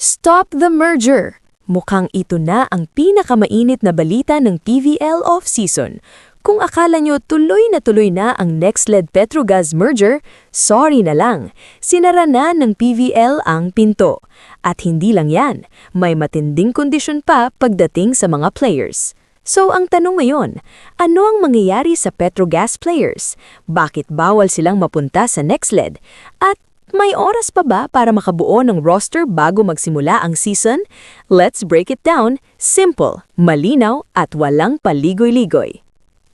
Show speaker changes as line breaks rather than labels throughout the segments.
Stop the merger! Mukhang ito na ang pinakamainit na balita ng PVL off-season. Kung akala nyo tuloy na ang NextLed Petrogas merger, sorry na lang. Sinara na ng PVL ang pinto. At hindi lang yan, may matinding kondisyon pa pagdating sa mga players. So ang tanong ngayon, ano ang mangyayari sa Petrogas players? Bakit bawal silang mapunta sa NextLed? At may oras pa ba para makabuo ng roster bago magsimula ang season? Let's break it down, simple, malinaw at walang paligoy-ligoy.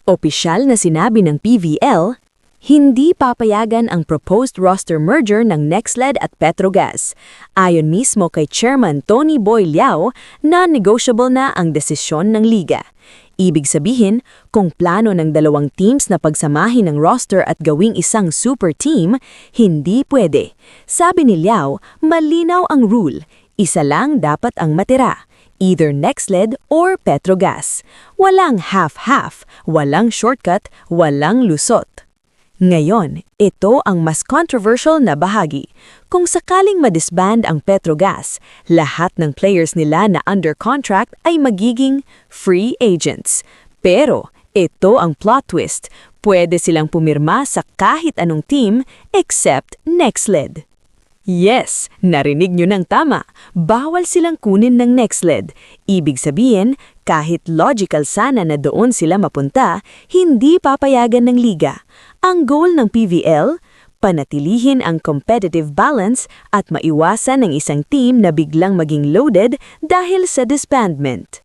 Opisyal na sinabi ng PVL, hindi papayagan ang proposed roster merger ng NextLed at Petrogas. Ayon mismo kay Chairman Tony Boy Liao, non-negotiable na ang desisyon ng liga. Ibig sabihin, kung plano ng dalawang teams na pagsamahin ng roster at gawing isang super team, hindi pwede. Sabi ni Liao, malinaw ang rule, isa lang dapat ang matira. Either NextLed or Petrogas. Walang half-half, walang shortcut, walang lusot. Ngayon, ito ang mas controversial na bahagi. Kung sakaling madisband ang Petrogas, lahat ng players nila na under contract ay magiging free agents. Pero, ito ang plot twist. Pwede silang pumirma sa kahit anong team except NextLed. Yes, narinig nyo ng tama. Bawal silang kunin ng NextLed. Ibig sabihin, kahit logical sana na doon sila mapunta, hindi papayagan ng liga. Ang goal ng PVL, panatilihin ang competitive balance at maiwasan ng isang team na biglang maging loaded dahil sa disbandment.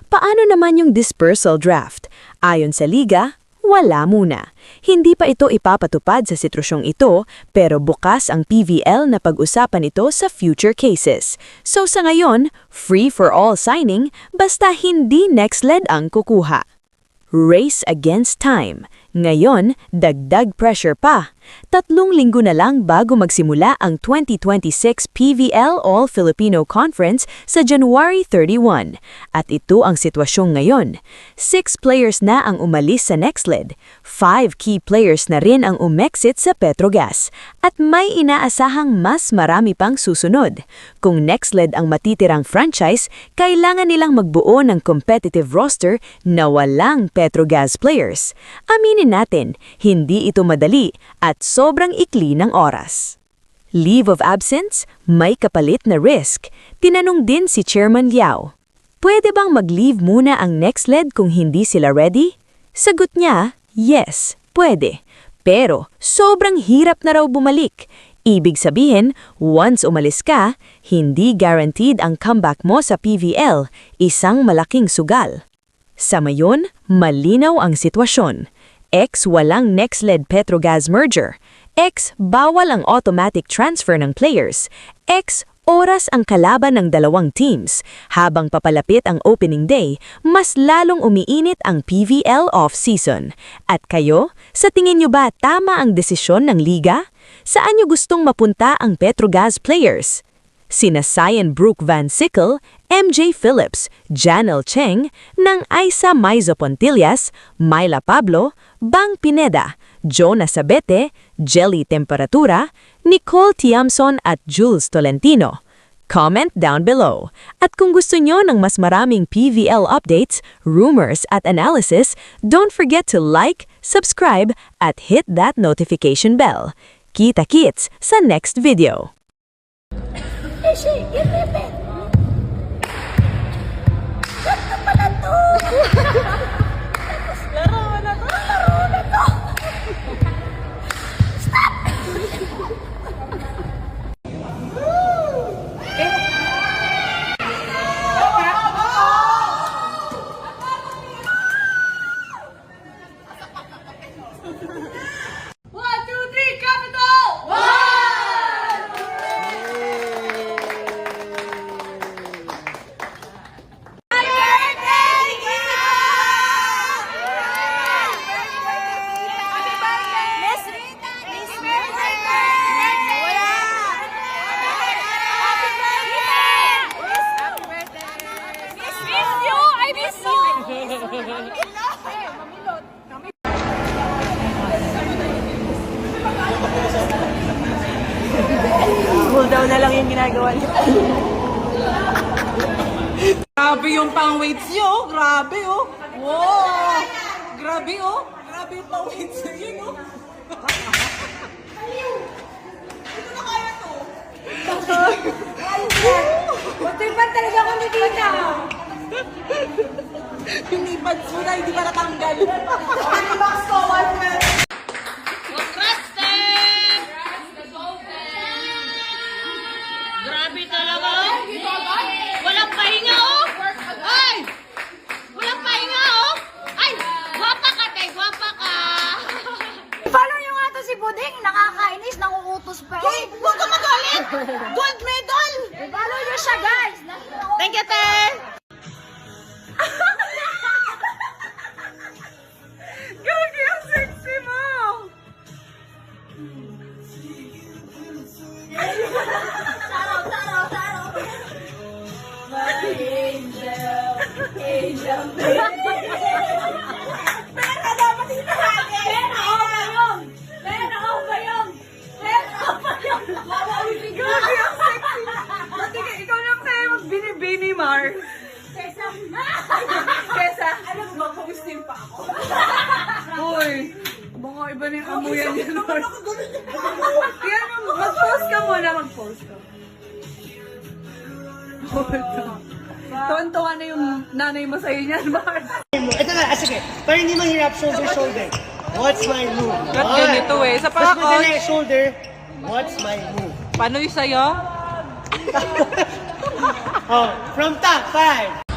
Paano naman yung dispersal draft? Ayon sa liga, wala muna. Hindi pa ito ipapatupad sa sitwasyong ito, pero bukas ang PVL na pag-usapan ito sa future cases. So sa ngayon, free for all signing, basta hindi NextLed ang kukuha. Race against time. Ngayon, dagdag pressure pa. 3 linggo na lang bago magsimula ang 2026 PVL All-Filipino Conference sa January 31. At ito ang sitwasyon ngayon. 6 players na ang umalis sa NextLed. 5 key players na rin ang umexit sa Petrogas. At may inaasahang mas marami pang susunod. Kung NextLed ang matitirang franchise, kailangan nilang magbuo ng competitive roster na walang Petrogas players. Aminin natin, hindi ito madali at sobrang ikli ng oras. Leave of absence, may kapalit na risk. Tinanong din si Chairman Liao, pwede bang mag-leave muna ang NextLed kung hindi sila ready? Sagot niya, yes, pwede. Pero sobrang hirap na raw bumalik. Ibig sabihin, once umalis ka, hindi guaranteed ang comeback mo sa PVL, isang malaking sugal. Sa mayon, malinaw ang sitwasyon. X walang NextLed Petrogas merger. X bawal ang automatic transfer ng players. X oras ang kalaban ng dalawang teams. Habang papalapit ang opening day, mas lalong umiinit ang PVL off-season. At kayo, sa tingin nyo ba tama ang desisyon ng liga? Saan nyo gustong mapunta ang Petrogas players? Sina Cyan Brooke Van Sickle, MJ Phillips, Janelle Cheng, ng Aiza Maizo Pontillas, Myla Pablo, Bang Pineda, Jonah Sabete, Jelly Temperatura, Nicole Tiamson at Jules Tolentino. Comment down below. At kung gusto nyo ng mas maraming PVL updates, rumors at analysis, don't forget to like, subscribe at hit that notification bell. Kita-kits sa next video.
Shot na pala to! Laro na to! Laro na to! Stop! One, two, three, capital!
Cool down na lang yung ginagawa niya. Grabe yung pang-weights nyo, oh. Grabe, oh. Wow! Grabe, oh. Grabe yung pang-weights nyo, yun, oh. Ito na kaya to.
Matipad talaga ako ni Tita.
Hindi pads mo na, hindi pa natanggal.
Grabe talaga, oh. Walang pahinga, oh. Ay! Walang pahinga, oh. Ay! Gwapa ka, te. Gwapa ka.
Follow nyo nga to si Buding. Nakakainis, nanguutos pa.
Hey, huwag ka magalit. Gold medal.
Follow nyo siya, guys.
Thank you, te.
Gagi, ang sexy mo.
Pera dapat hinahangi. Pera ako ba yun? Pera ako ba yun? Pera ako ba yun?
Gagi, ang sexy. Pati ka, ikaw lang tayo magbinibini, Mar. Kesa, alam mo, pumistin pa ako. Uy, baka iba na yung amuyan niya, Mar. Yan, mag-post ka muna, mag-post ka. Tuwan-tuwa na yung nanay mo sa'yo niyan, Mar.
Ito na, sige. Para hindi mahirap, shoulder. What's my move?
Ba't ganito eh? Sa
Mas
pakot.
madali, shoulder. What's my move?
Paano yung sa'yo?
Oh, from top, 5.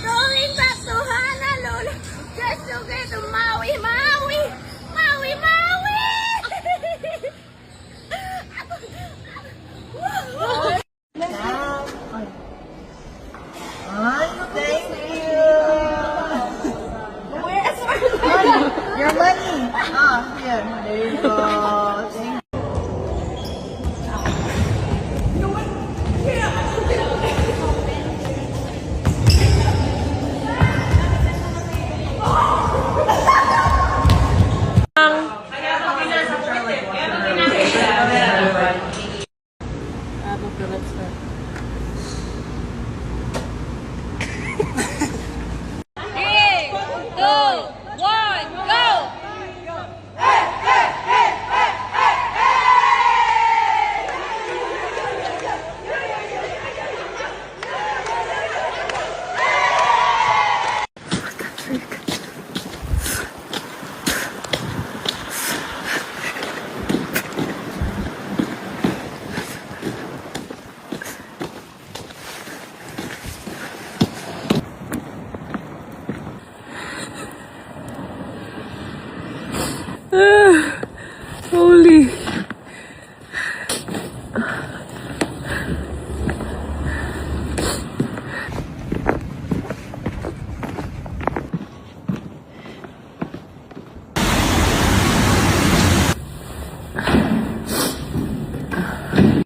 Going back to Honolulu. Just to get to Maui, Maui. Maui, Maui.
Thank you. Your money. Here. There you go. Thank
Three, two, one, go!
Ah!